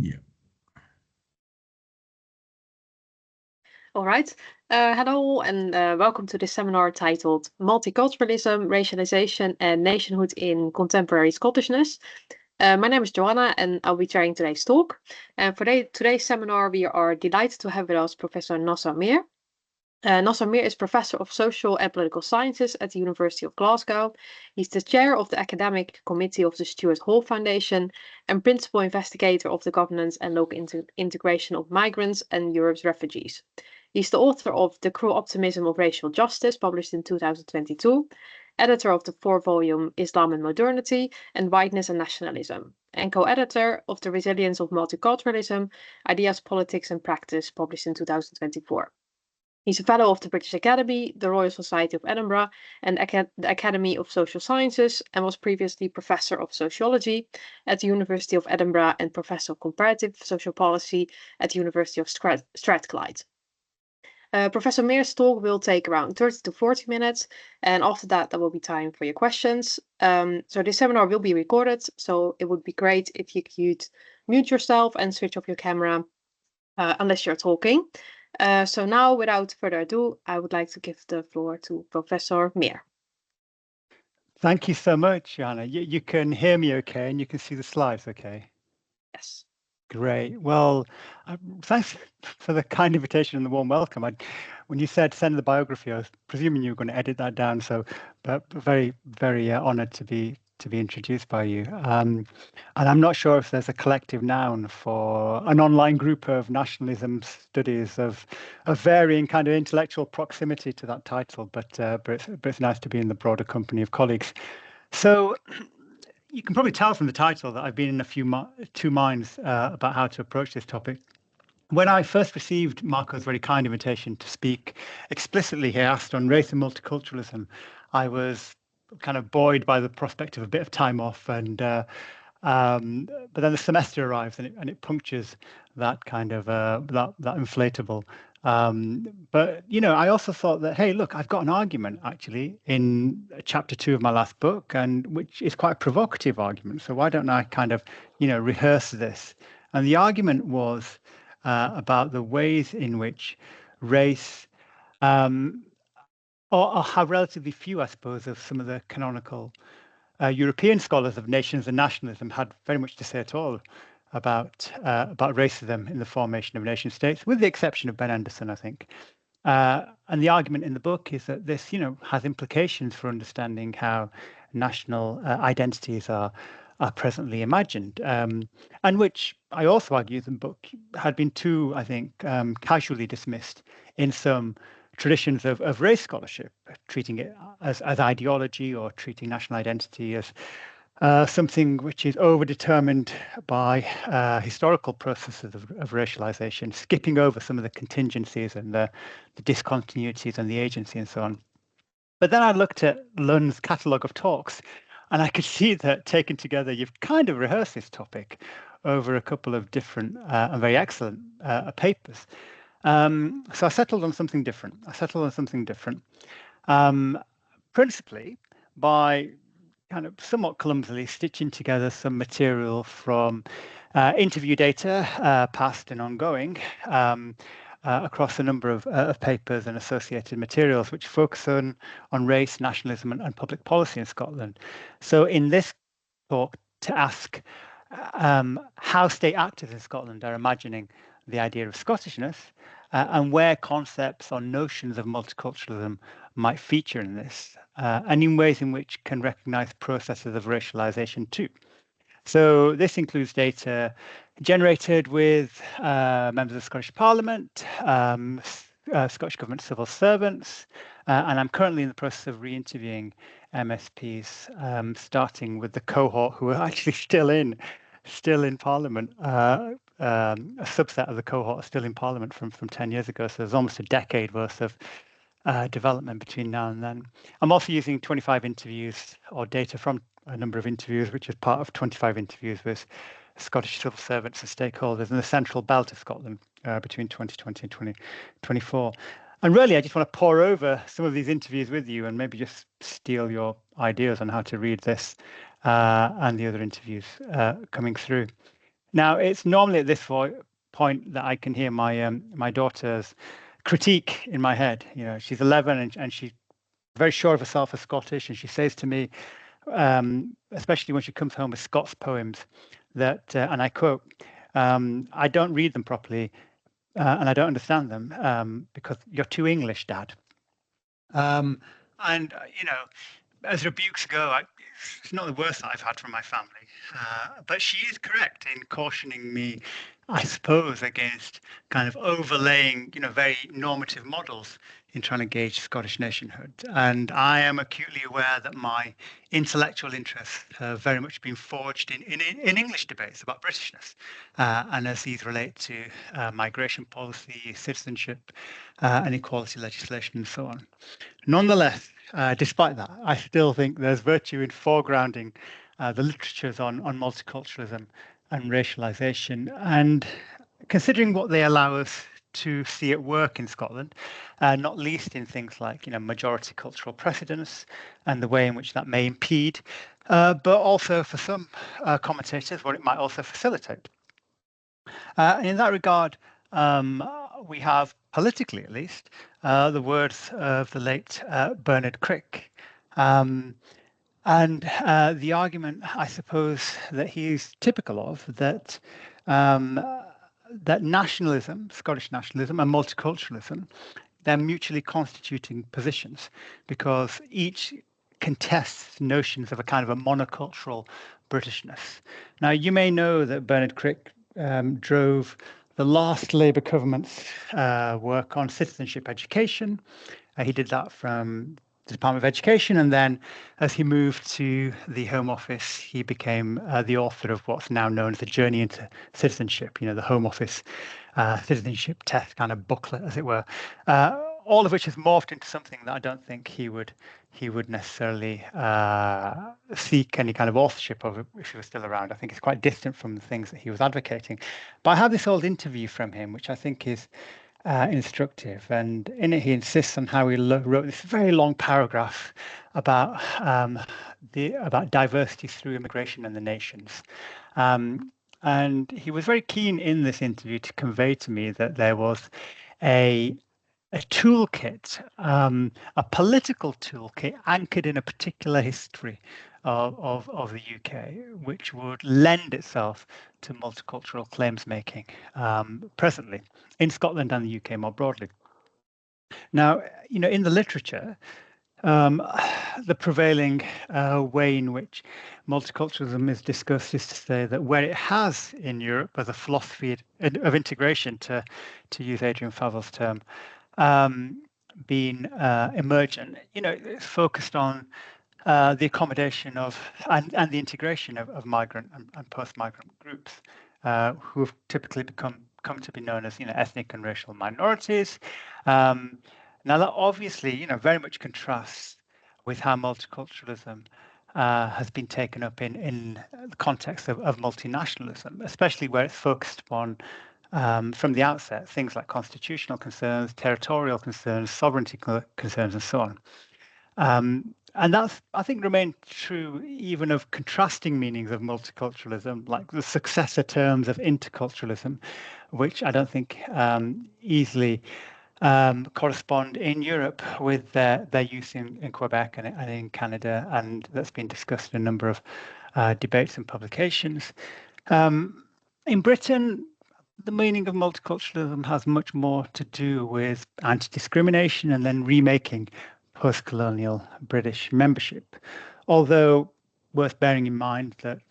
Yeah. All right. Hello and welcome to this seminar titled Multiculturalism, Racialization and Nationhood in Contemporary Scottishness. My name is Joanna and I'll be chairing today's talk. And for today's seminar, we are delighted to have with us Professor Nasar Meer. Nasar Meer is Professor of Social and Political Sciences at the University of Glasgow. He's the chair of the Academic Committee of the Stuart Hall Foundation and principal investigator of the governance and local integration of migrants and Europe's refugees. He's the author of The Cruel Optimism of Racial Justice, published in 2022, editor of the 4-volume Islam and Modernity and Whiteness and Nationalism, and co-editor of The Resilience of Multiculturalism, Ideas, Politics and Practice, published in 2024. He's a fellow of the British Academy, the Royal Society of Edinburgh, and the Academy of Social Sciences, and was previously Professor of Sociology at the University of Edinburgh and Professor of Comparative Social Policy at the University of Strathclyde. Professor Meer's talk will take around 30 to 40 minutes, and after that, there will be time for your questions. So this seminar will be recorded, so it would be great if you could mute yourself and switch off your camera unless you're talking. So now, without further ado, I would like to give the floor to Professor Meer. Thank you so much, Anna. You can hear me okay, and you can see the slides okay? Yes. Great. Well, thanks for the kind invitation and the warm welcome. When you said send the biography, I was presuming you were going to edit that down. So, but very, very honoured to be introduced by you. And I'm not sure if there's a collective noun for an online group of nationalism studies of varying kind of intellectual proximity to that title, but it's nice to be in the broader company of colleagues. So you can probably tell from the title that I've been in two minds about how to approach this topic. When I first received Marco's very kind invitation to speak explicitly, he asked on race and multiculturalism, I was kind of buoyed by the prospect of a bit of time off, and but then the semester arrives and it punctures that kind of that inflatable. But I also thought that, hey, look, I've got an argument actually in chapter 2 of my last book, and which is quite a provocative argument. So why don't I kind of rehearse this? And the argument was about the ways in which race, or how relatively few, I suppose, of some of the canonical European scholars of nations and nationalism had very much to say at all about racism in the formation of nation states, with the exception of Ben Anderson, I think. And the argument in the book is that this, has implications for understanding how national identities are presently imagined, and which I also argue the book had been too, I think, casually dismissed in some traditions of race scholarship, treating it as ideology or treating national identity as something which is overdetermined by historical processes of racialization, skipping over some of the contingencies and the discontinuities and the agency and so on. But then I looked at LUNN's catalogue of talks, and I could see that taken together, you've kind of rehearsed this topic over a couple of different and very excellent papers. So I settled on something different. Principally by kind of somewhat clumsily stitching together some material from interview data, past and ongoing, across a number of papers and associated materials, which focus on race, nationalism, and public policy in Scotland. So in this talk, to ask how state actors in Scotland are imagining the idea of Scottishness, and where concepts or notions of multiculturalism might feature in this, and in ways in which can recognize processes of racialization too. So this includes data generated with members of the Scottish Parliament, Scottish Government civil servants, and I'm currently in the process of re-interviewing MSPs, starting with the cohort who are actually still in Parliament. A subset of the cohort are still in Parliament from 10 years ago, so there's almost a decade worth of development between now and then. I'm also using 25 interviews or data from a number of interviews, which is part of 25 interviews with Scottish civil servants and stakeholders in the central belt of Scotland between 2020 and 2024. And really, I just want to pore over some of these interviews with you and maybe just steal your ideas on how to read this and the other interviews coming through. Now, it's normally at this point that I can hear my daughter's critique in my head. She's 11 and she's very sure of herself as Scottish, and she says to me, especially when she comes home with Scots poems, that, and I quote, I don't read them properly and I don't understand them because you're too English, Dad. And as rebukes go, it's not the worst that I've had from my family. But she is correct in cautioning me, I suppose, against kind of overlaying, very normative models in trying to gauge Scottish nationhood. And I am acutely aware that my intellectual interests have very much been forged in English debates about Britishness, and as these relate to migration policy, citizenship, and equality legislation, and so on. Nonetheless, despite that, I still think there's virtue in foregrounding the literatures on multiculturalism and racialization, and considering what they allow us to see at work in Scotland, not least in things like majority cultural precedence and the way in which that may impede, but also for some commentators, what it might also facilitate. And in that regard, we have, politically at least, the words of the late Bernard Crick. And the argument, I suppose, that he's typical of, that that nationalism, Scottish nationalism, and multiculturalism, they're mutually constituting positions because each contests notions of a kind of a monocultural Britishness. Now, you may know that Bernard Crick drove the last Labour government's work on citizenship education. He did that from the Department of Education, and then as he moved to the Home Office, he became the author of what's now known as the Journey into Citizenship, the Home Office citizenship test kind of booklet, as it were, all of which has morphed into something that I don't think he would necessarily seek any kind of authorship of if he was still around. I think it's quite distant from the things that he was advocating. But I have this old interview from him, which I think is instructive, and in it he insists on how he wrote this very long paragraph about diversity through immigration and the nations. And he was very keen in this interview to convey to me that there was a toolkit, a political toolkit anchored in a particular history of the UK, which would lend itself to multicultural claims making presently in Scotland and the UK more broadly. Now, in the literature, the prevailing way in which multiculturalism is discussed is to say that where it has in Europe as a philosophy of integration, to use Adrian Favel's term, been emergent, it's focused on the accommodation of and the integration of migrant and post-migrant groups who have typically come to be known as ethnic and racial minorities. Now that obviously very much contrasts with how multiculturalism has been taken up in the context of multinationalism, especially where it's focused upon from the outset things like constitutional concerns, territorial concerns, sovereignty concerns, and so on. And that's, I think, remained true even of contrasting meanings of multiculturalism, like the successor terms of interculturalism, which I don't think easily correspond in Europe with their use in Quebec and in Canada, and that's been discussed in a number of debates and publications. In Britain, the meaning of multiculturalism has much more to do with anti-discrimination and then remaking post-colonial British membership. Although worth bearing in mind that,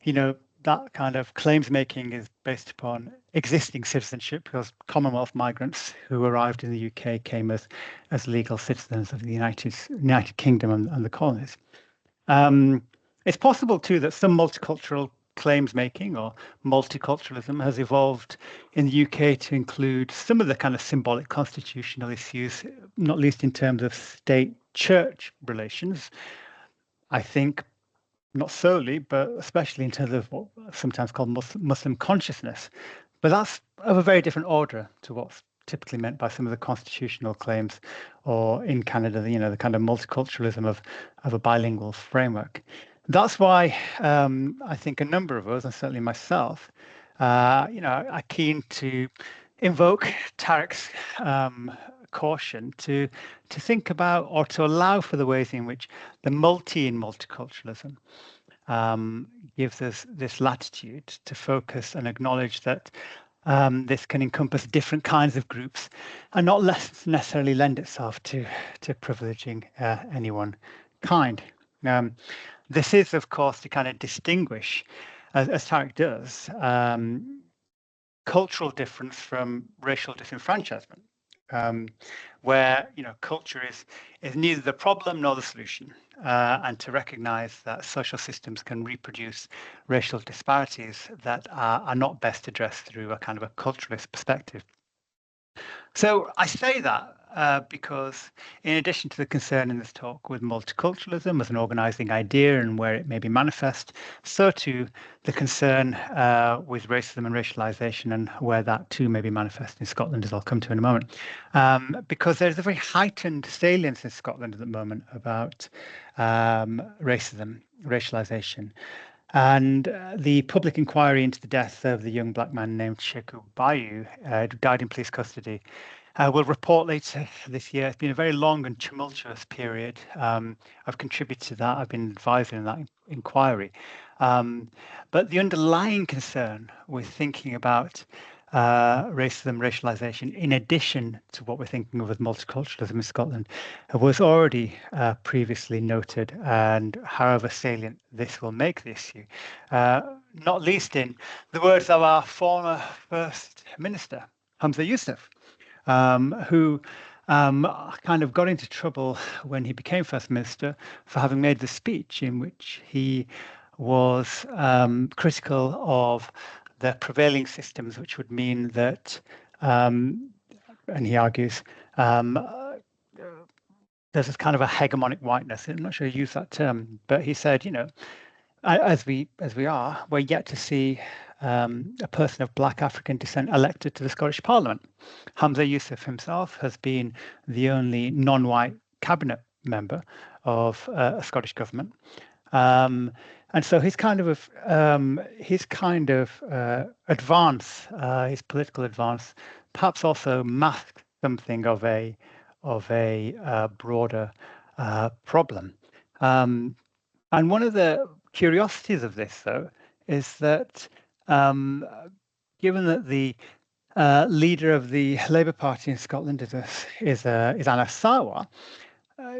that kind of claims making is based upon existing citizenship, because Commonwealth migrants who arrived in the UK came as legal citizens of the United Kingdom and the colonies. It's possible too that some multicultural claims making or multiculturalism has evolved in the UK to include some of the kind of symbolic constitutional issues, not least in terms of state-church relations. I think not solely, but especially in terms of what sometimes called Muslim consciousness. But that's of a very different order to what's typically meant by some of the constitutional claims, or in Canada, the kind of multiculturalism of a bilingual framework. That's why I think a number of us, and certainly myself, are keen to invoke Tarek's caution to think about or to allow for the ways in which the multi in multiculturalism gives us this latitude to focus and acknowledge that this can encompass different kinds of groups and not necessarily lend itself to privileging any one kind. This is, of course, to kind of distinguish, as Tarek does, cultural difference from racial disenfranchisement, where culture is neither the problem nor the solution, and to recognize that social systems can reproduce racial disparities that are not best addressed through a kind of a culturalist perspective. So I say that because in addition to the concern in this talk with multiculturalism as an organizing idea and where it may be manifest, so too the concern with racism and racialization and where that too may be manifest in Scotland, as I'll come to in a moment. Because there's a very heightened salience in Scotland at the moment about racism, racialization. And the public inquiry into the death of the young black man named Sheku Bayu, who died in police custody, will report later this year. It's been a very long and tumultuous period. I've contributed to that. I've been advising in that inquiry. But the underlying concern with thinking about racism, racialization, in addition to what we're thinking of as multiculturalism in Scotland, was already previously noted, and however salient this will make the issue, not least in the words of our former First Minister, Humza Yousaf, who kind of got into trouble when he became First Minister for having made the speech in which he was critical of the prevailing systems, which would mean that, and he argues, there's this kind of a hegemonic whiteness. I'm not sure he used that term, but he said, as we are, we're yet to see a person of black African descent elected to the Scottish Parliament. Humza Yousaf himself has been the only non-white cabinet member of a Scottish government. And so his kind of advance, his political advance, perhaps also masked something of a broader problem. And one of the curiosities of this, though, is that given that the leader of the Labour Party in Scotland is Anna Sarwar,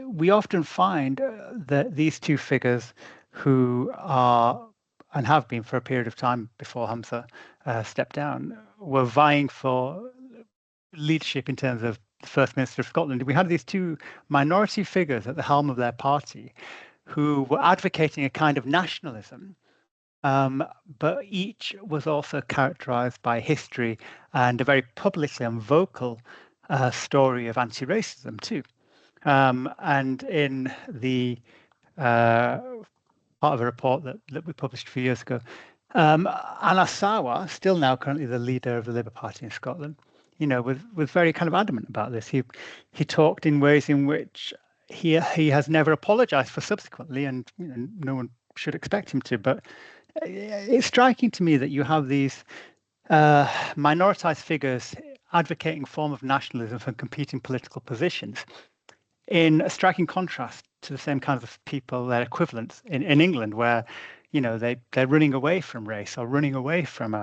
we often find that these two figures, who are and have been for a period of time before Humza stepped down, were vying for leadership in terms of the First Minister of Scotland. We had these two minority figures at the helm of their party who were advocating a kind of nationalism, but each was also characterized by history and a very publicly and vocal story of anti-racism too. And in the part of a report that we published a few years ago, Anna Sarwar, still now currently the leader of the Labour Party in Scotland, was very kind of adamant about this. He talked in ways in which he has never apologized for subsequently, and no one should expect him to. But it's striking to me that you have these minoritized figures advocating a form of nationalism for competing political positions, in a striking contrast to the same kinds of people, their equivalents in England, where they're running away from race or running away from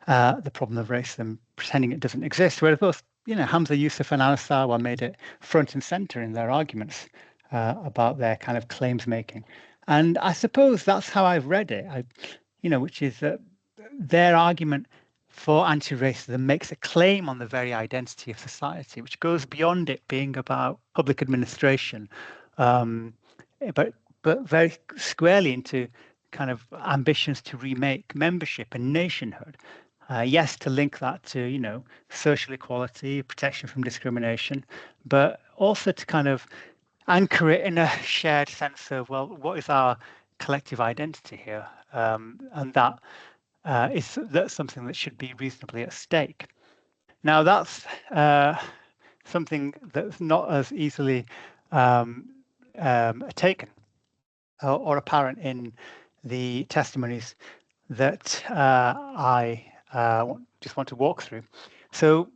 the problem of racism, pretending it doesn't exist. Whereas both Humza Yousaf and Anna Sarwar made it front and center in their arguments about their kind of claims making. And I suppose that's how I've read it, which is that their argument for anti-racism makes a claim on the very identity of society, which goes beyond it being about public administration, but very squarely into kind of ambitions to remake membership and nationhood. Yes, to link that to social equality, protection from discrimination, but also to kind of anchor it in a shared sense of, well, what is our collective identity here, and that's something that should be reasonably at stake. Now, that's something that's not as easily taken or apparent in the testimonies that I just want to walk through. So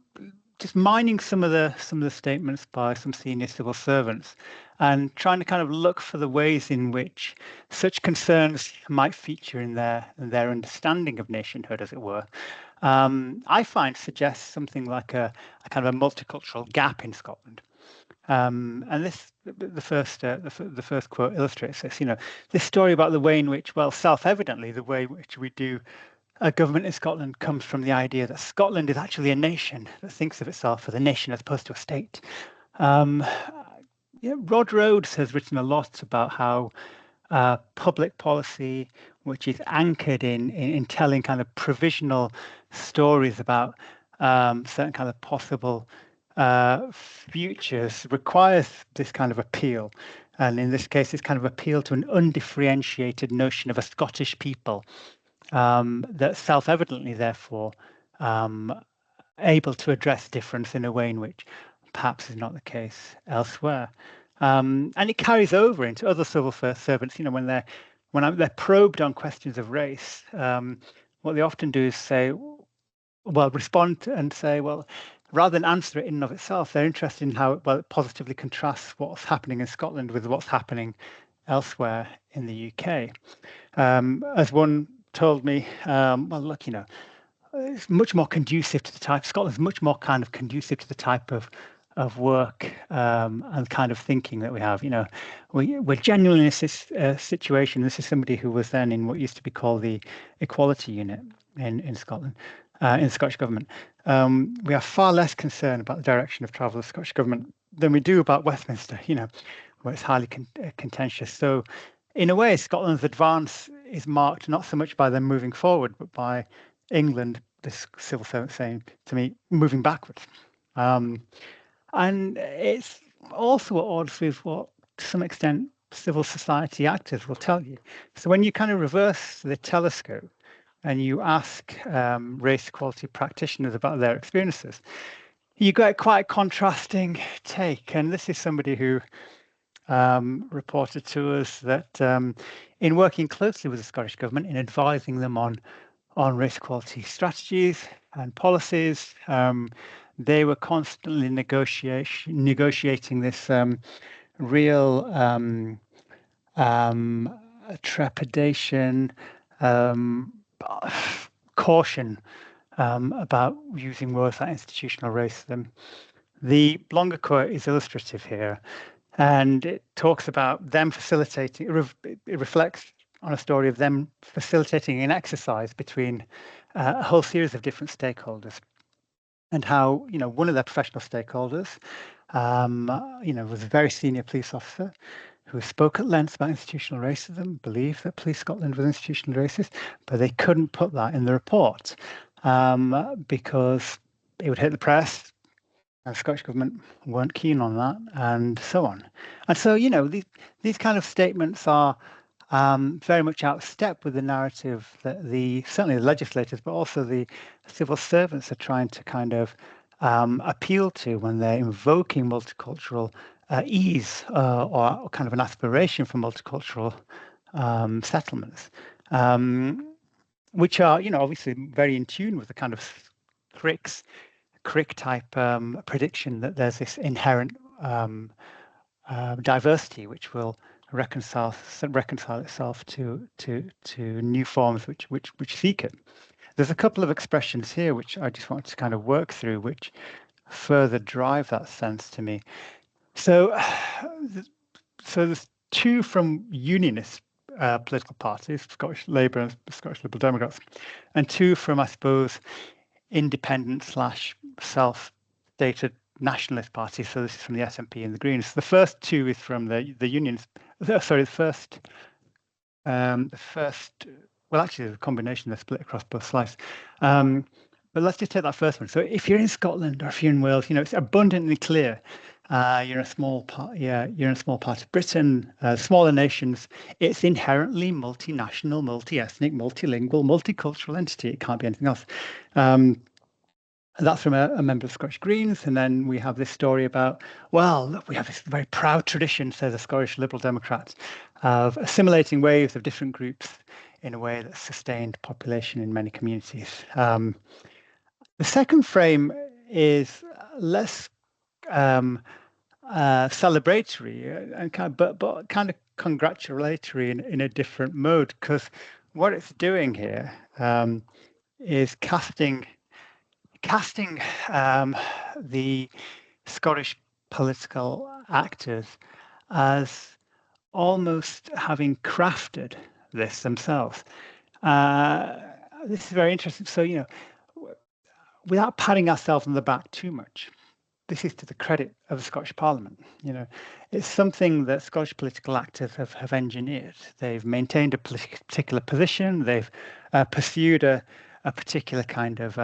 just mining some of the statements by some senior civil servants and trying to kind of look for the ways in which such concerns might feature in their understanding of nationhood, as it were. I find suggests something like a kind of a multicultural gap in Scotland. And this, the first quote illustrates this. This story about the way in which, well, self-evidently, the way in which we do a government in Scotland comes from the idea that Scotland is actually a nation that thinks of itself as a nation as opposed to a state. Rod Rhodes has written a lot about how public policy, which is anchored in telling kind of provisional stories about certain kind of possible futures, requires this kind of appeal. And in this case, it's kind of appeal to an undifferentiated notion of a Scottish people that self-evidently, therefore, able to address difference in a way in which perhaps is not the case elsewhere. And it carries over into other civil servants. When they're probed on questions of race, what they often do is say, well, respond and say, well, rather than answer it in and of itself, they're interested in how it positively contrasts what's happening in Scotland with what's happening elsewhere in the UK. As one told me, well, look, it's much more conducive to the type. Scotland's much more kind of conducive to the type of work and kind of thinking that we have. We're genuinely in this situation. This is somebody who was then in what used to be called the Equality Unit in Scotland, in the Scottish government. We are far less concerned about the direction of travel of the Scottish government than we do about Westminster, where it's highly contentious. So in a way, Scotland's advance is marked not so much by them moving forward, but by England, this civil servant saying to me, moving backwards. And it's also at odds with what, to some extent, civil society actors will tell you. So when you kind of reverse the telescope and you ask race equality practitioners about their experiences, you get quite a contrasting take. And this is somebody who reported to us that in working closely with the Scottish government, in advising them on race equality strategies and policies, they were constantly negotiating this real trepidation, caution about using words like institutional racism. The longer quote is illustrative here, and it talks about them facilitating, it reflects on a story of them facilitating an exercise between a whole series of different stakeholders, and how one of their professional stakeholders was a very senior police officer who spoke at length about institutional racism, believed that Police Scotland was institutional racist, but they couldn't put that in the report because it would hit the press. And the Scottish government weren't keen on that, and so on. And so, these kind of statements are very much out of step with the narrative that certainly the legislators, but also the civil servants are trying to kind of appeal to when they're invoking multicultural ease or kind of an aspiration for multicultural settlements, which are, obviously very in tune with the kind of Crick type prediction that there's this inherent diversity which will reconcile itself to new forms which seek it. There's a couple of expressions here which I just want to kind of work through, which further drive that sense to me. So there's two from unionist political parties, Scottish Labour and Scottish Liberal Democrats, and two from, I suppose, independent / self-stated nationalist parties. So this is from the SNP and the Greens. The first two is from the unions. Sorry, the first. Well, actually, there's a combination. They're split across both slides. But let's just take that first one. So if you're in Scotland or if you're in Wales, it's abundantly clear you're in a small part. Yeah, you're in a small part of Britain. Smaller nations. It's inherently multinational, multi-ethnic, multilingual, multicultural entity. It can't be anything else. That's from a member of the Scottish Greens. And then we have this story about, well, look, we have this very proud tradition, says the Scottish Liberal Democrats, of assimilating waves of different groups in a way that sustained population in many communities. The second frame is less celebratory and but kind of congratulatory in a different mode, because what it's doing here is casting the Scottish political actors as almost having crafted this themselves. This is very interesting. So, without patting ourselves on the back too much, this is to the credit of the Scottish Parliament. It's something that Scottish political actors have engineered. They've maintained a particular position. They've pursued a particular kind of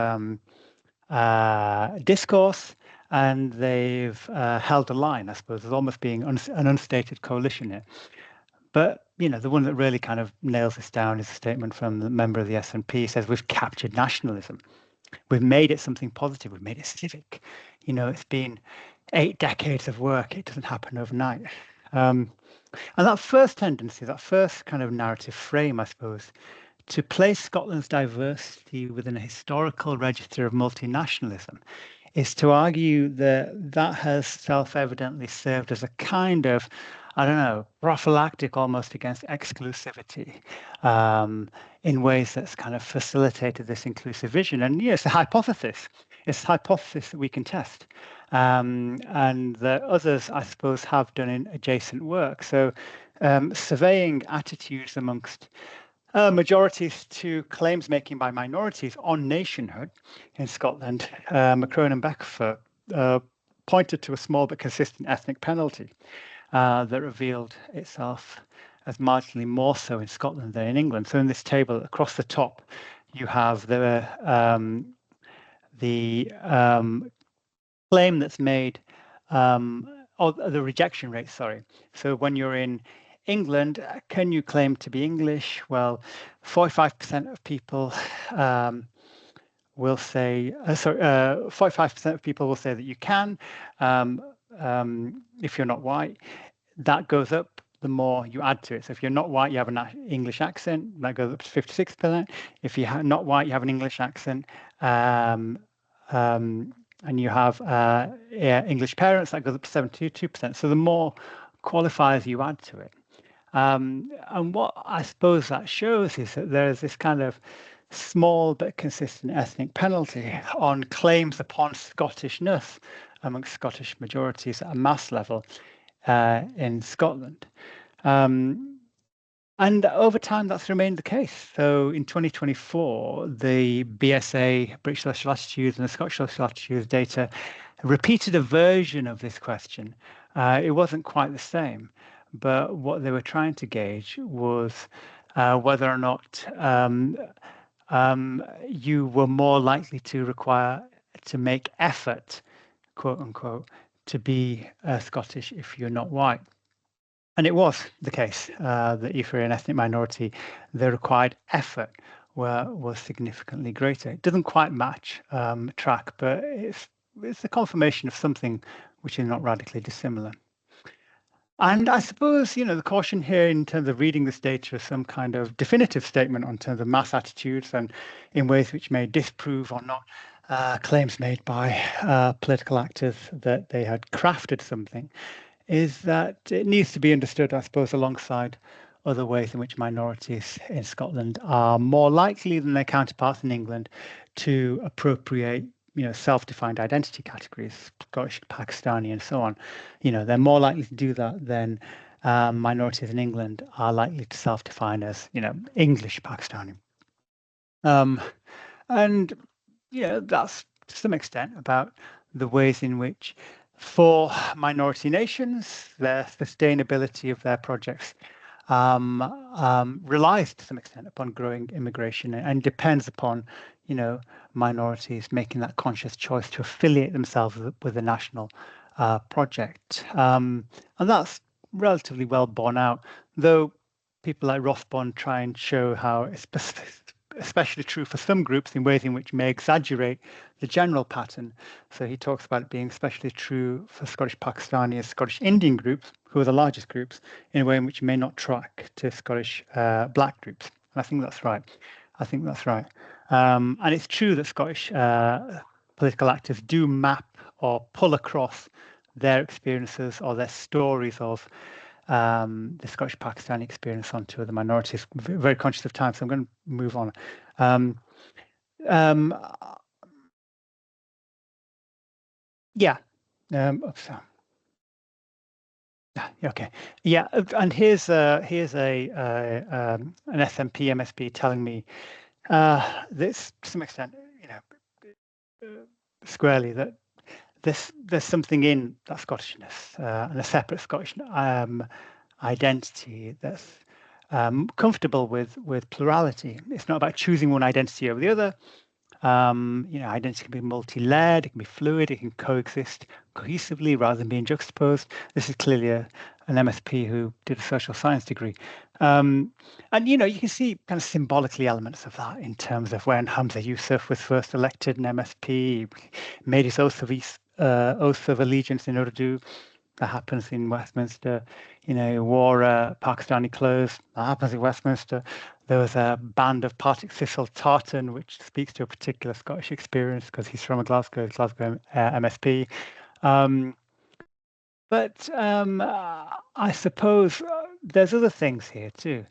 discourse, and they've held a line, I suppose. There's almost being an unstated coalition here. But the one that really kind of nails this down is a statement from the member of the SNP. Says, we've captured nationalism. We've made it something positive. We've made it civic. It's been 8 decades of work. It doesn't happen overnight. And that first tendency, that first kind of narrative frame, I suppose, to place Scotland's diversity within a historical register of multinationalism, is to argue that has self-evidently served as a kind of, I don't know, prophylactic almost against exclusivity, in ways that's kind of facilitated this inclusive vision. And it's a hypothesis. It's a hypothesis that we can test, and that others, I suppose, have done in adjacent work. So surveying attitudes amongst majorities to claims making by minorities on nationhood in Scotland, McCrone and Beckford pointed to a small but consistent ethnic penalty that revealed itself as marginally more so in Scotland than in England. So in this table, across the top, you have the claim that's made, or the rejection rate, sorry. So when you're in England, can you claim to be English? Well, 45% of people will say, 45% of people will say that you can, if you're not white. That goes up the more you add to it. So if you're not white, you have an English accent, that goes up to 56%. If you're not white, you have an English accent, and you have English parents, that goes up to 72%. So the more qualifiers you add to it. And what I suppose that shows is that there's this kind of small but consistent ethnic penalty on claims upon Scottishness amongst Scottish majorities at a mass level in Scotland. And over time, that's remained the case. So in 2024, the BSA, British Social Attitudes, and the Scottish Social Attitudes data repeated a version of this question. It wasn't quite the same, but what they were trying to gauge was whether or not you were more likely to require to make effort, quote unquote, to be Scottish if you're not white. And it was the case that if you're an ethnic minority, the required effort was significantly greater. It doesn't quite match track, but it's a confirmation of something which is not radically dissimilar. And I suppose, the caution here in terms of reading this data is some kind of definitive statement on terms of mass attitudes and in ways which may disprove or not claims made by political actors that they had crafted something, is that it needs to be understood, I suppose, alongside other ways in which minorities in Scotland are more likely than their counterparts in England to appropriate self-defined identity categories, Scottish, Pakistani, and so on. They're more likely to do that than minorities in England are likely to self-define as, English Pakistani. And that's to some extent about the ways in which, for minority nations, their sustainability of their projects relies to some extent upon growing immigration and depends upon minorities making that conscious choice to affiliate themselves with a national project. And that's relatively well borne out, though people like Rothbond try and show how it's especially true for some groups in ways in which may exaggerate the general pattern. So he talks about it being especially true for Scottish Pakistani and Scottish Indian groups, who are the largest groups, in a way in which may not track to Scottish black groups. And I think that's right. I think that's right. And it's true that Scottish political actors do map or pull across their experiences or their stories of the Scottish Pakistani experience onto other minorities. Very conscious of time, so I'm going to move on. Yeah. Okay. Yeah, and here's an SMP MSP telling me this to some extent, squarely, that there's something in that Scottishness and a separate Scottish identity that's comfortable with plurality. It's not about choosing one identity over the other. Identity can be multi-layered, it can be fluid, it can coexist cohesively rather than being juxtaposed. This is clearly an MSP who did a social science degree. And, you can see kind of symbolically elements of that in terms of when Hamza Yusuf was first elected an MSP, made his oath of allegiance in order to do. That happens in Westminster. Wore Pakistani clothes. That happens in Westminster. There was a band of Partick Thistle tartan, which speaks to a particular Scottish experience because he's from a Glasgow MSP. But I suppose there's other things here too,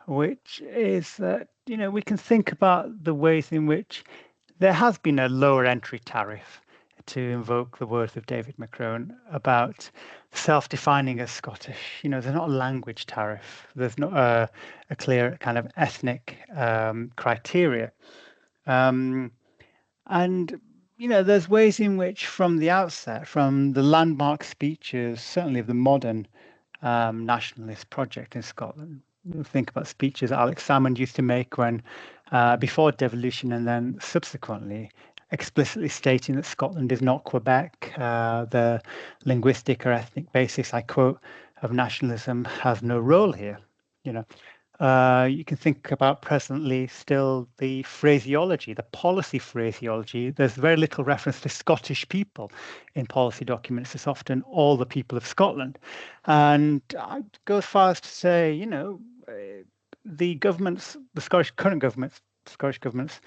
which is that, we can think about the ways in which there has been a lower entry tariff, to invoke the words of David McCrone, about self-defining as Scottish. There's not a language tariff. There's not a clear kind of ethnic criteria. And, there's ways in which from the outset, from the landmark speeches, certainly of the modern nationalist project in Scotland, think about speeches Alex Salmond used to make when before devolution and then subsequently, explicitly stating that Scotland is not Quebec. The linguistic or ethnic basis, I quote, of nationalism has no role here. You can think about presently still the phraseology, the policy phraseology. There's very little reference to Scottish people in policy documents. It's often all the people of Scotland. And I'd go as far as to say, the Scottish government's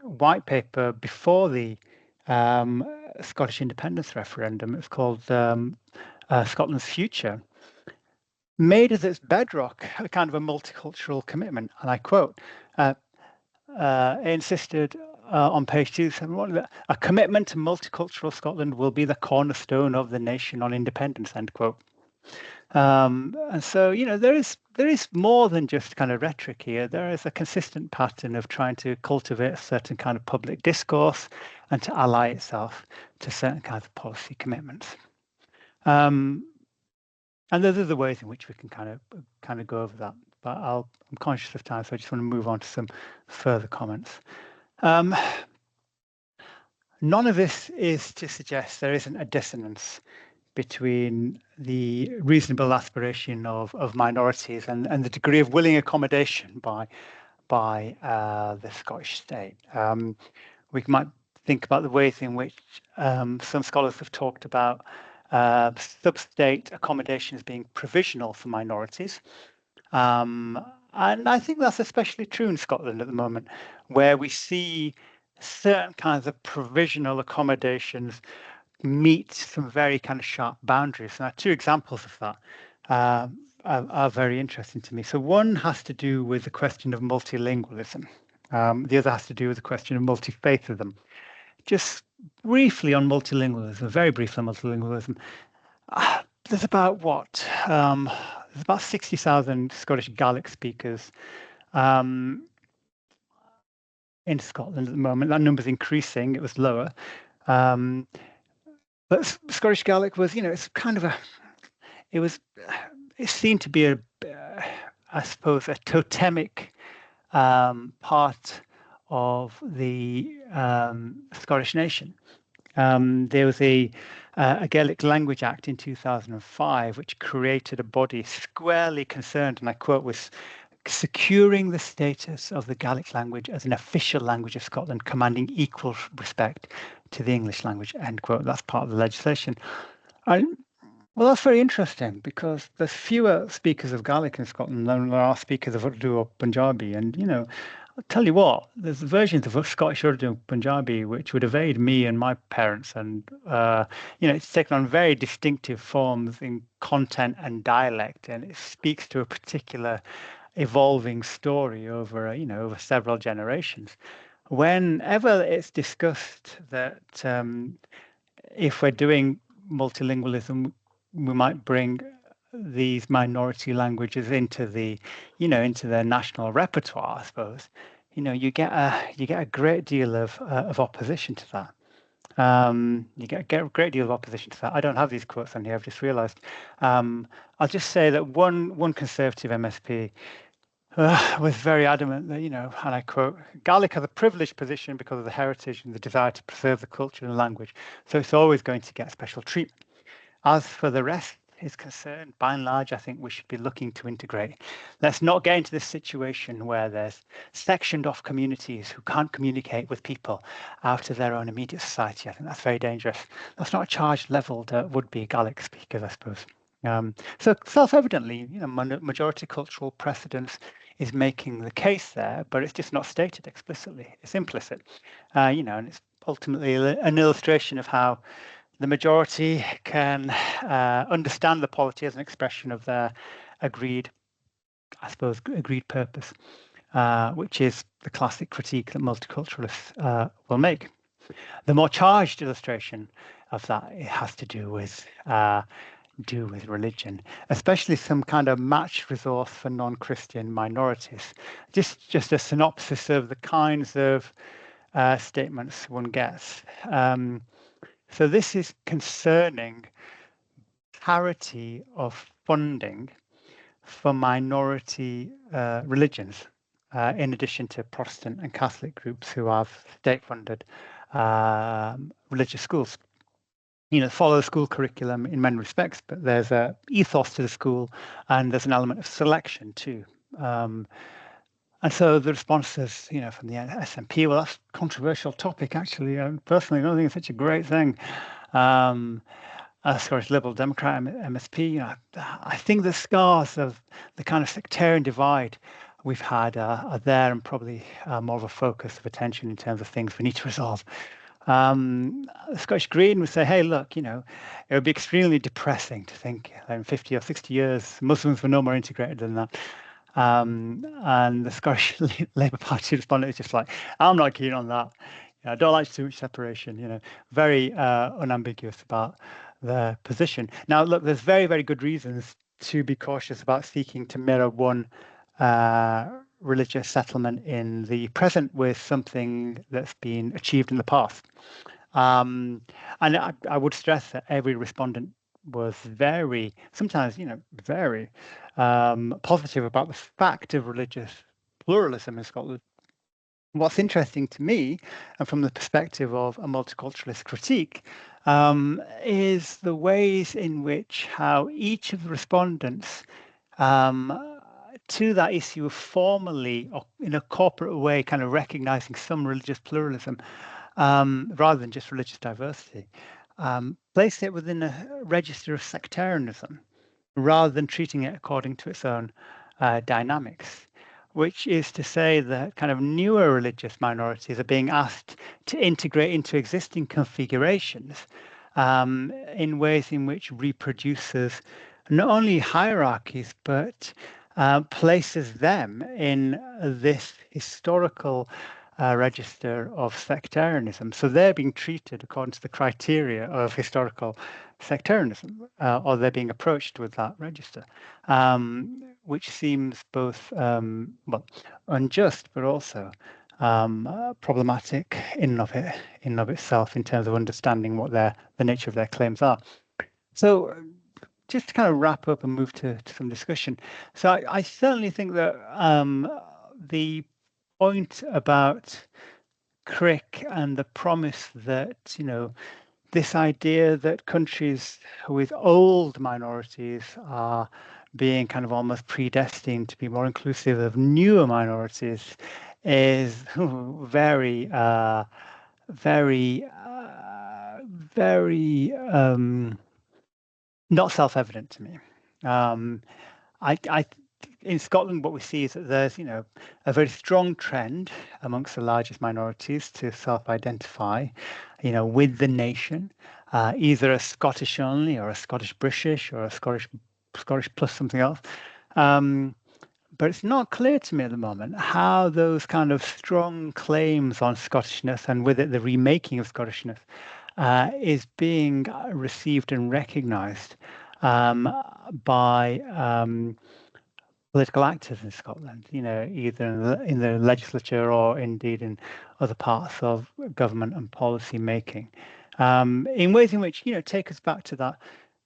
white paper before the Scottish independence referendum, it's called Scotland's Future, made as its bedrock a kind of a multicultural commitment. And I quote, it insisted on page 271 that a commitment to multicultural Scotland will be the cornerstone of the nation on independence, end quote. And so, there is more than just kind of rhetoric here. There is a consistent pattern of trying to cultivate a certain kind of public discourse and to ally itself to certain kinds of policy commitments. And there's other ways in which we can kind of go over that, but I'm conscious of time, so I just want to move on to some further comments. None of this is to suggest there isn't a dissonance between the reasonable aspiration of minorities and the degree of willing accommodation by the Scottish state. We might think about the ways in which some scholars have talked about sub-state accommodation as being provisional for minorities. And I think that's especially true in Scotland at the moment, where we see certain kinds of provisional accommodations meet some very kind of sharp boundaries. And two examples of that are very interesting to me. So one has to do with the question of multilingualism. The other has to do with the question of multi-faithism. Just briefly on multilingualism, very briefly on multilingualism, there's about there's about 60,000 Scottish Gaelic speakers in Scotland at the moment. That number's increasing. It was lower. But Scottish Gaelic was, it's kind of it seemed to be I suppose, a totemic part of the Scottish nation. There was a Gaelic Language Act in 2005, which created a body squarely concerned, and I quote, with securing the status of the Gaelic language as an official language of Scotland, commanding equal respect to the English language, end quote. That's part of the legislation. Well, that's very interesting because there's fewer speakers of Gaelic in Scotland than there are speakers of Urdu or Punjabi. And, I'll tell you what, there's versions of Scottish Urdu and Punjabi which would evade me and my parents. And, it's taken on very distinctive forms in content and dialect. And it speaks to a particular evolving story over, over several generations. Whenever it's discussed that if we're doing multilingualism, we might bring these minority languages into into their national repertoire, I suppose. You get a great deal of opposition to that. You get a great deal of opposition to that. I don't have these quotes on here. I've just realised. I'll just say that one conservative MSP was very adamant that, and I quote, Gaelic has a privileged position because of the heritage and the desire to preserve the culture and language, so it's always going to get special treatment. As for the rest is concerned, by and large, I think we should be looking to integrate. Let's not get into this situation where there's sectioned off communities who can't communicate with people out of their own immediate society. I think that's very dangerous. That's not a charge leveled at would-be Gaelic speakers, I suppose. So self-evidently, majority cultural precedence is making the case there, but it's just not stated explicitly. It's implicit, and it's ultimately an illustration of how the majority can understand the polity as an expression of their agreed, agreed purpose, which is the classic critique that multiculturalists will make. The more charged illustration of that it has to do with religion, especially some kind of matched resource for non-Christian minorities. Just a synopsis of the kinds of statements one gets. So this is concerning parity of funding for minority religions, in addition to Protestant and Catholic groups who have state-funded religious schools. Follow the school curriculum in many respects, but there's a ethos to the school, and there's an element of selection too. And so the responses, from the SNP, well, that's a controversial topic, actually. I personally don't think it's such a great thing. Scottish Liberal Democrat MSP, I think the scars of the kind of sectarian divide we've had are there, and probably more of a focus of attention in terms of things we need to resolve. The Scottish Green would say, hey, look, it would be extremely depressing to think in 50 or 60 years, Muslims were no more integrated than that. And the Scottish Labour Party responded, it's just like, I'm not keen on that. I don't like too much separation, very unambiguous about their position. Now, look, there's very, very good reasons to be cautious about seeking to mirror one religious settlement in the present with something that's been achieved in the past. And I would stress that every respondent was sometimes, very positive about the fact of religious pluralism in Scotland. What's interesting to me, and from the perspective of a multiculturalist critique, is the ways in which how each of the respondents to that issue formally, or in a corporate way, kind of recognizing some religious pluralism rather than just religious diversity, place it within a register of sectarianism rather than treating it according to its own dynamics, which is to say that kind of newer religious minorities are being asked to integrate into existing configurations in ways in which reproduces not only hierarchies, but places them in this historical register of sectarianism. So they're being treated according to the criteria of historical sectarianism, or they're being approached with that register, which seems both unjust, but also problematic in and of itself in terms of understanding what the nature of their claims are. So just to kind of wrap up and move to some discussion. So I certainly think that the point about Crick and the promise that, this idea that countries with old minorities are being kind of almost predestined to be more inclusive of newer minorities is very, very not self-evident to me. In Scotland, what we see is that there's, a very strong trend amongst the largest minorities to self-identify, with the nation, either a Scottish only, or a Scottish British, or a Scottish plus something else. But it's not clear to me at the moment how those kind of strong claims on Scottishness, and with it the remaking of Scottishness, is being received and recognised by political actors in Scotland, either in the legislature or indeed in other parts of government and policy making, in ways in which, take us back to that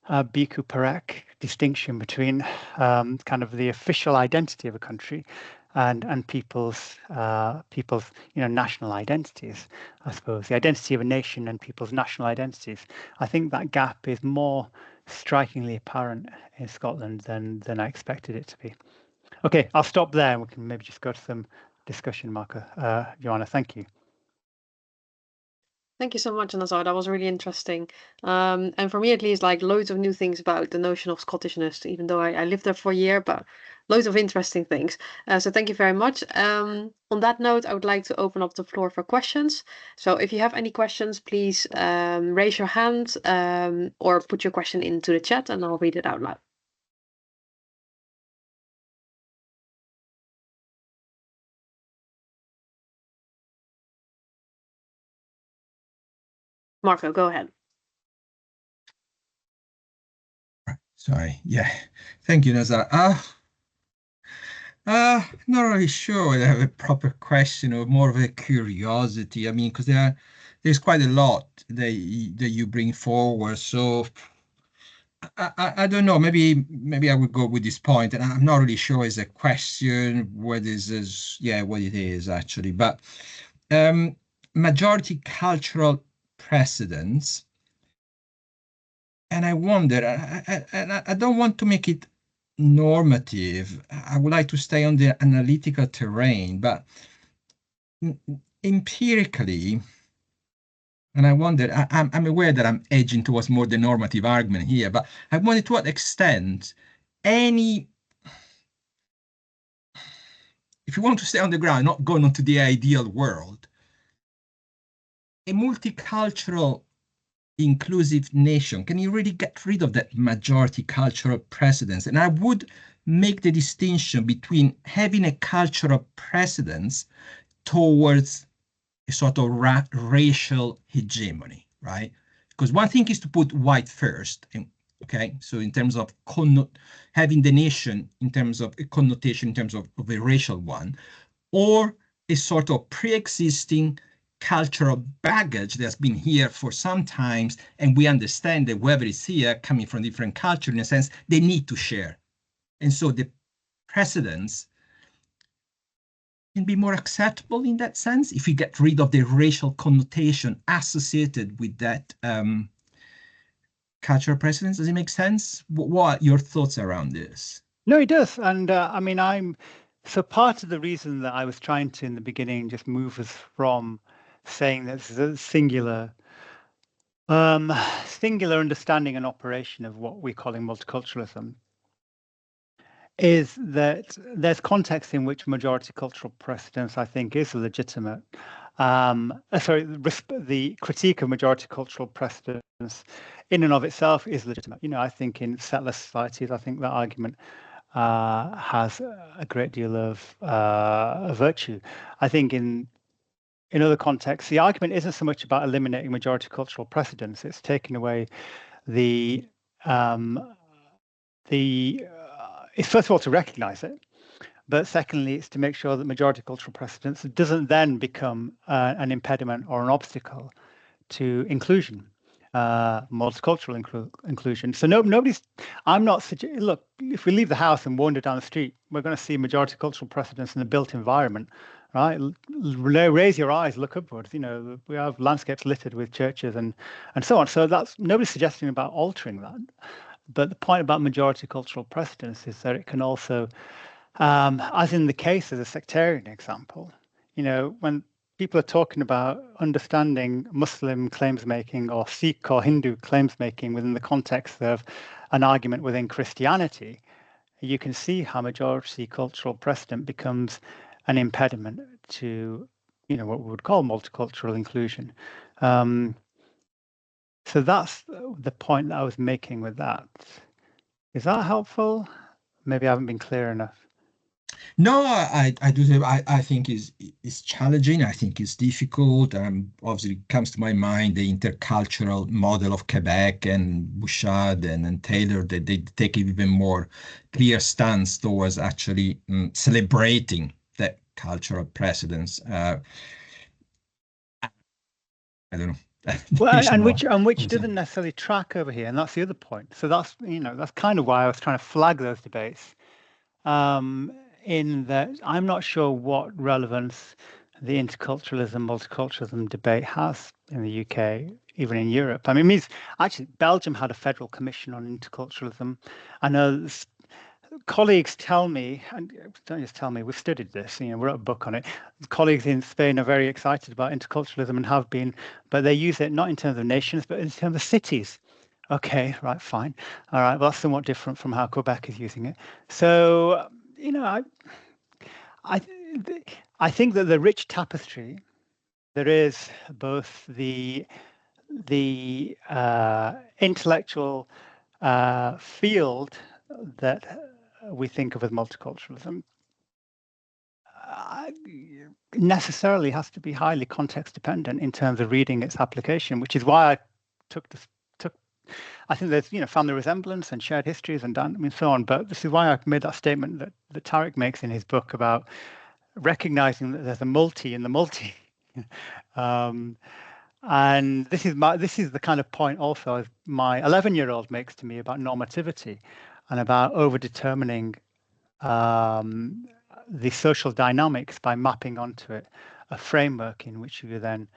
Biku Parekh distinction between kind of the official identity of a country and people's national identities. I suppose the identity of a nation and people's national identities. I think that gap is more strikingly apparent in Scotland than I expected it to be. Okay, I'll stop there and we can maybe just go to some discussion, Marco. Joanna, thank you. Thank you so much, Nasar. That was really interesting. And for me, at least, like loads of new things about the notion of Scottishness, even though I lived there for a year, but loads of interesting things. So thank you very much. On that note, I would like to open up the floor for questions. So if you have any questions, please raise your hand or put your question into the chat and I'll read it out loud. Marco, go ahead. Sorry. Yeah. Thank you, Nazar. Not really sure whether I have a proper question or more of a curiosity. I mean, because there's quite a lot that you bring forward. So I don't know. Maybe I would go with this point, and I'm not really sure it's a question what is what it is actually, but majority cultural precedents. And I wonder, I don't want to make it normative. I would like to stay on the analytical terrain, but empirically, and I wonder, I'm aware that I'm edging towards more the normative argument here, but I wonder to what extent if you want to stay on the ground, not going on to the ideal world, a multicultural inclusive nation, can you really get rid of that majority cultural precedence? And I would make the distinction between having a cultural precedence towards a sort of racial hegemony, right? Because one thing is to put white first, and okay, so in terms of having the nation in terms of a connotation in terms of a racial one, or a sort of pre-existing cultural baggage that's been here for some times, and we understand that whoever is here coming from different culture, in a sense, they need to share. And so the precedents can be more acceptable in that sense if we get rid of the racial connotation associated with that cultural precedents. Does it make sense? What are your thoughts around this? No, it does. And I mean, so part of the reason that I was trying to, in the beginning, just move us from saying that this is a singular understanding and operation of what we're calling multiculturalism, is that there's context in which majority cultural precedence, I think, is legitimate. The critique of majority cultural precedence in and of itself is legitimate. I think in settler societies, I think that argument has a great deal of virtue. I think in other contexts, the argument isn't so much about eliminating majority cultural precedence; it's taking away it's first of all to recognise it, but secondly, it's to make sure that majority cultural precedence doesn't then become an impediment or an obstacle to inclusion. Multicultural inclusion. So I'm not suggesting, look, if we leave the house and wander down the street, we're going to see majority cultural precedence in the built environment, right? Raise your eyes, look upwards. We have landscapes littered with churches and so on. So nobody's suggesting about altering that. But the point about majority cultural precedence is that it can also, as in the case of the sectarian example, when people are talking about understanding Muslim claims making or Sikh or Hindu claims making within the context of an argument within Christianity, you can see how majority cultural precedent becomes an impediment to, what we would call multicultural inclusion. So that's the point that I was making with that. Is that helpful? Maybe I haven't been clear enough. No, I do. I think is challenging. I think it's difficult. Obviously, it comes to my mind the intercultural model of Quebec and Bouchard and Taylor, that they take an even more clear stance towards actually celebrating that cultural precedence. I don't know. Well, and which doesn't necessarily track over here, and that's the other point. So that's kind of why I was trying to flag those debates. In that I'm not sure what relevance the interculturalism, multiculturalism debate has in the UK, even in Europe. I mean, it means actually Belgium had a federal commission on interculturalism. I know colleagues tell me, and don't just tell me, we've studied this, we wrote a book on it. Colleagues in Spain are very excited about interculturalism and have been, but they use it not in terms of nations, but in terms of cities. Okay, right, fine. All right, well, that's somewhat different from how Quebec is using it. So, I think that the rich tapestry, there is both the intellectual field that we think of as multiculturalism necessarily has to be highly context dependent in terms of reading its application, which is why I I think there's family resemblance and shared histories and so on. But this is why I made that statement that Tariq makes in his book about recognizing that there's a multi in the multi. And this is the kind of point also my 11-year-old makes to me about normativity and about overdetermining the social dynamics by mapping onto it a framework in which you're then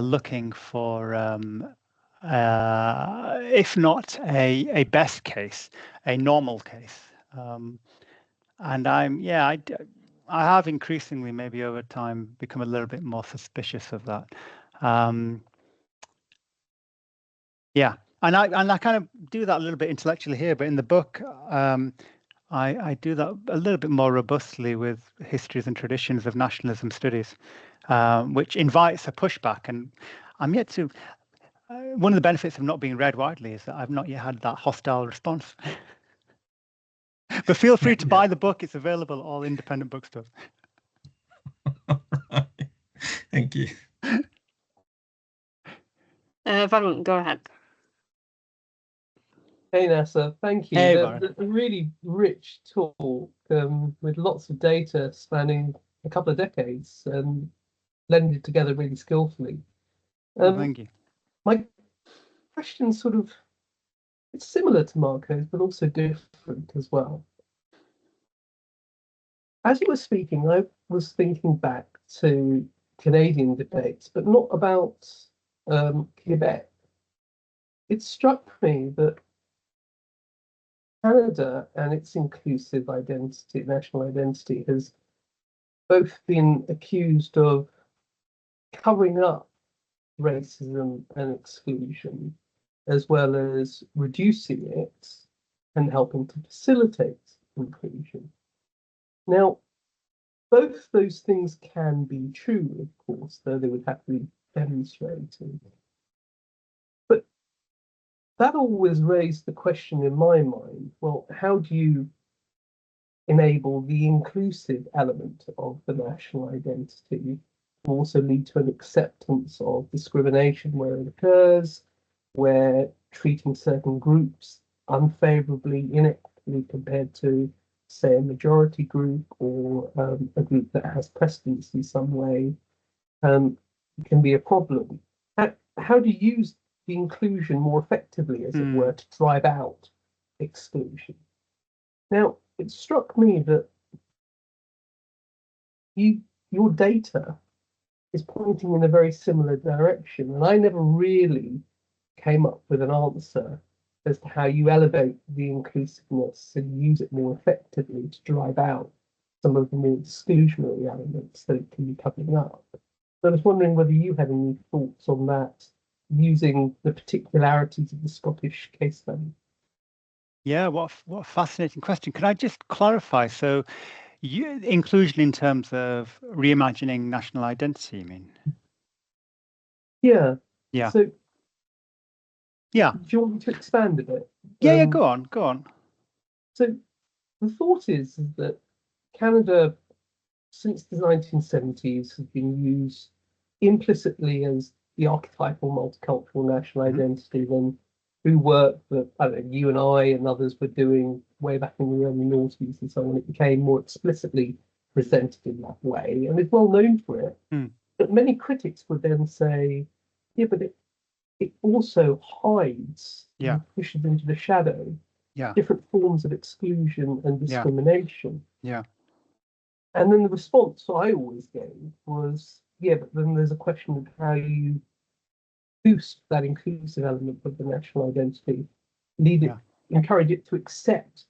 looking for if not a best case, a normal case. And I have increasingly, maybe over time, become a little bit more suspicious of that. Yeah, and I kind of do that a little bit intellectually here, but in the book, I do that a little bit more robustly with histories and traditions of nationalism studies, which invites a pushback. And I'm yet to. One of the benefits of not being read widely is that I've not yet had that hostile response. But feel free to buy the book. It's available at all independent bookstores. Right. Thank you. Varun, go ahead. Hey, Nasar, thank you. Hey, The really rich talk with lots of data spanning a couple of decades, blended together really skillfully. Thank you. My question it's similar to Marco's, but also different as well. As you were speaking, I was thinking back to Canadian debates, but not about Quebec. It struck me that Canada and its inclusive identity, national identity, has both been accused of covering up racism and exclusion, as well as reducing it and helping to facilitate inclusion. Now, both those things can be true, of course, though they would have to be demonstrated. But that always raised the question in my mind, well, how do you enable the inclusive element of the national identity to also lead to an acceptance of discrimination where it occurs, where treating certain groups unfavorably, inequitably compared to, say, a majority group or a group that has precedence in some way can be a problem. How do you use the inclusion more effectively, as it were, to drive out exclusion? Now, it struck me that your data is pointing in a very similar direction, and I never really came up with an answer as to how you elevate the inclusiveness and use it more effectively to drive out some of the more exclusionary elements that it can be covering up. I was wondering whether you had any thoughts on that, using the particularities of the Scottish case study. Yeah, what a fascinating question. Can I just clarify? So, inclusion in terms of reimagining national identity, you mean? Yeah. Yeah. So, Yeah. do you want me to expand a bit? Yeah, go on, go on. So, the thought is that Canada, since the 1970s, has been used implicitly as the archetypal multicultural national identity, then through work that you and I and others were doing way back in the early noughties and so on, it became more explicitly presented in that way, and it's well known for it. But many critics would then say, yeah, but it also hides and pushes into the shadow different forms of exclusion and discrimination. Yeah. And then the response I always gave was, yeah, but then there's a question of how you boost that inclusive element of the national identity, encourage it to accept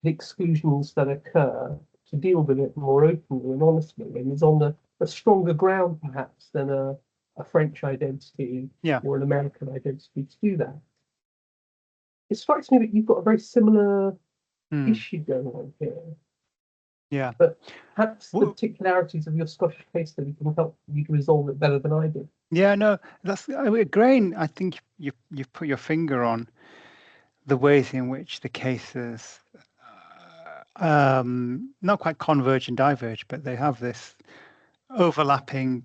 the exclusions that occur, to deal with it more openly and honestly, and is on a stronger ground perhaps than a French identity or an American identity to do that. It strikes me that you've got a very similar issue going on here. Yeah. But perhaps the particularities of your Scottish case study can help you to resolve it better than I did. Yeah, no, Grain, I think you've put your finger on the ways in which the cases not quite converge and diverge, but they have this overlapping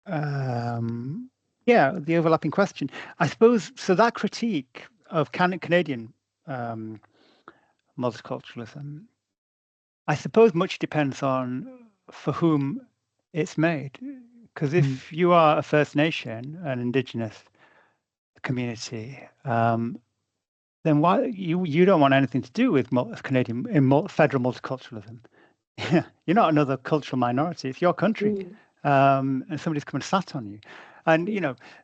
the overlapping question, I suppose. So that critique of Canadian multiculturalism, I suppose much depends on for whom it's made. Because if you are a First Nation, an Indigenous community, then why you don't want anything to do with Canadian federal multiculturalism. You're not another cultural minority; it's your country, and somebody's come and sat on you. And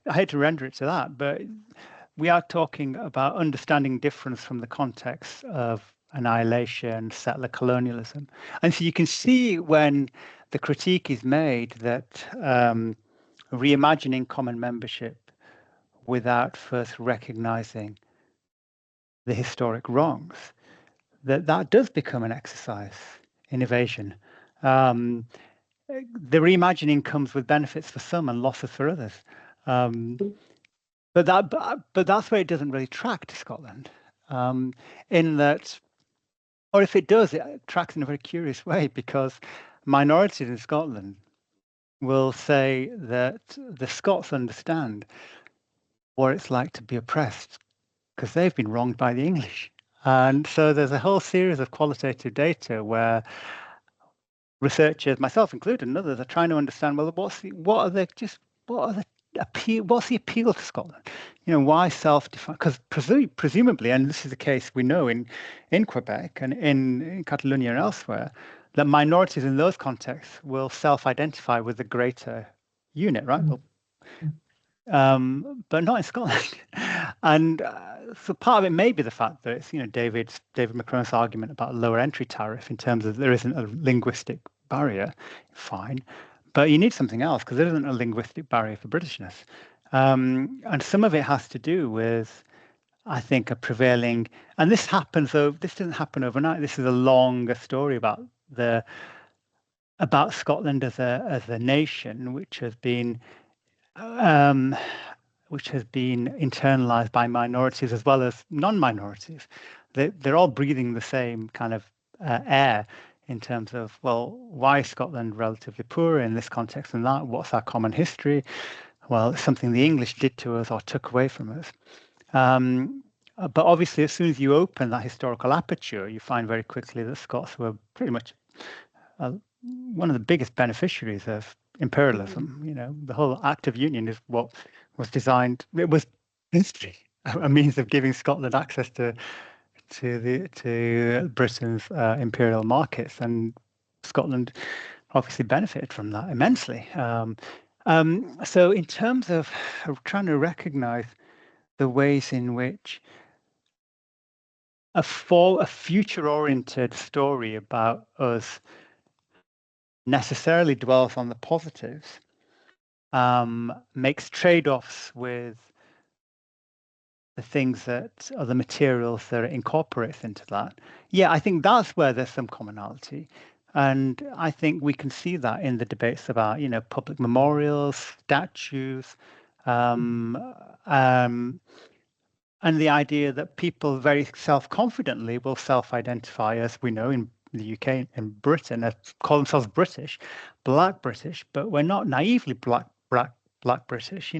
I hate to render it to that, but we are talking about understanding difference from the context of annihilation, settler colonialism, and so you can see when the critique is made that reimagining common membership without first recognizing the historic wrongs, that does become an exercise in evasion. The reimagining comes with benefits for some and losses for others. But that's where it doesn't really track to Scotland, in that, or if it does, it tracks in a very curious way, because minorities in Scotland will say that the Scots understand what it's like to be oppressed because they've been wronged by the English. And so there's a whole series of qualitative data where researchers, myself included, and others, are trying to understand, well, what's the appeal to Scotland? Why self-define? Because presumably, and this is the case we know in Quebec and in Catalonia and elsewhere, that minorities in those contexts will self-identify with the greater unit, right? But not in Scotland. And so part of it may be the fact that it's, David McCrone's argument about lower entry tariff in terms of there isn't a linguistic barrier, fine, but you need something else because there isn't a linguistic barrier for Britishness. And some of it has to do with, I think, a prevailing, and this doesn't happen overnight. This is a longer story about Scotland as a nation, which has been internalized by minorities as well as non-minorities. They're all breathing the same kind of air in terms of, well, why is Scotland relatively poor in this context and that? What's our common history? Well, it's something the English did to us or took away from us. But obviously, as soon as you open that historical aperture, you find very quickly that Scots were pretty much one of the biggest beneficiaries of imperialism. The whole Act of Union is what was designed. It was history, a means of giving Scotland access to Britain's imperial markets, and Scotland obviously benefited from that immensely. So, in terms of trying to recognise the ways in which a future-oriented story about us necessarily dwells on the positives, makes trade-offs with the things that are the materials that it incorporates into that. Yeah, I think that's where there's some commonality. And I think we can see that in the debates about, public memorials, statues, and the idea that people very self-confidently will self-identify, as we know in the UK and Britain, call themselves British, Black British, but we're not naively Black British.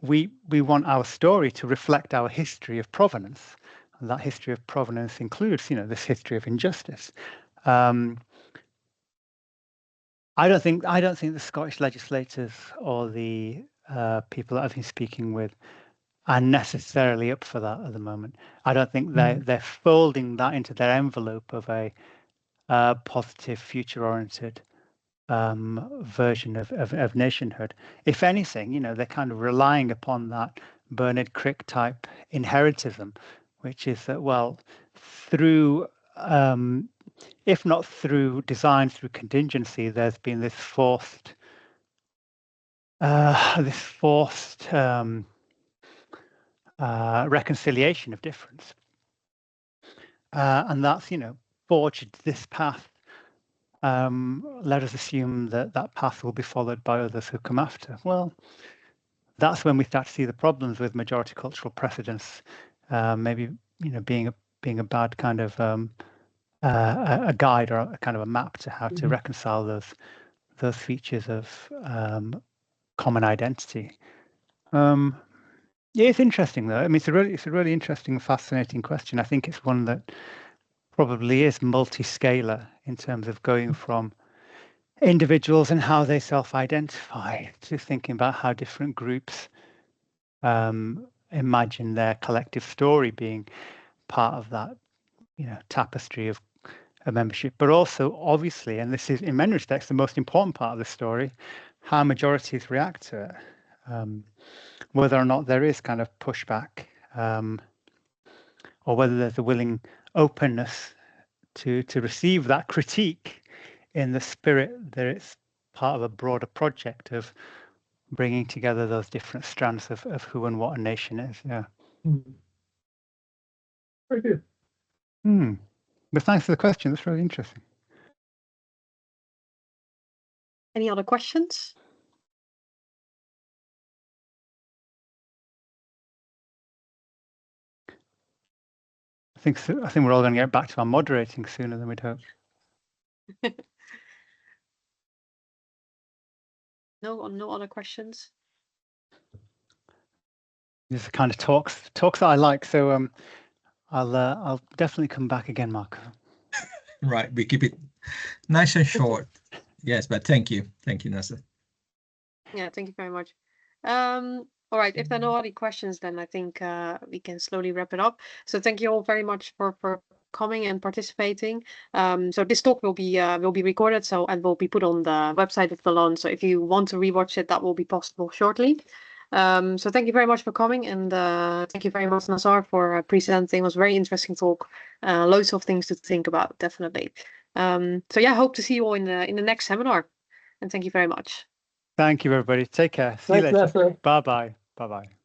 We want our story to reflect our history of provenance, and that history of provenance includes, this history of injustice. I don't think the Scottish legislators or the people that I've been speaking with are necessarily up for that at the moment. I don't think they're folding that into their envelope of a positive, future-oriented version of nationhood. If anything, they're kind of relying upon that Bernard Crick type inheritism, which is that, well, through if not through design, through contingency, there's been this forced reconciliation of difference, and that's forged this path. Let us assume that path will be followed by others who come after. Well, that's when we start to see the problems with majority cultural precedents, maybe being a bad kind of a guide or a kind of a map to how to reconcile those features of common identity. Yeah, it's interesting though. I mean, it's a really interesting, fascinating question. I think it's one that probably is multi-scalar in terms of going from individuals and how they self-identify to thinking about how different groups imagine their collective story being part of that tapestry of membership, but also obviously, and this is in many respects the most important part of the story, how majorities react to it, whether or not there is kind of pushback, or whether there's a willing openness to receive that critique in the spirit that it's part of a broader project of bringing together those different strands of who and what a nation is. Yeah. Very good. But thanks for the question. That's really interesting. Any other questions? I think we're all going to get back to our moderating sooner than we'd hoped. No other questions. These are the kind of talks that I like. So I'll definitely come back again, Mark. Right, we keep it nice and short. Yes, but thank you, Nasar. Yeah, thank you very much. All right, if there are no other questions, then I think we can slowly wrap it up. So thank you all very much for coming and participating. So this talk will be recorded, and will be put on the website of the LUNN. So if you want to rewatch it, that will be possible shortly. So thank you very much for coming, and thank you very much, Nasar, for presenting. It was a very interesting talk. Loads of things to think about, definitely. So yeah, hope to see you all in the next seminar. And thank you very much. Thank you, everybody. Take care. See you later. Bye-bye. Bye-bye.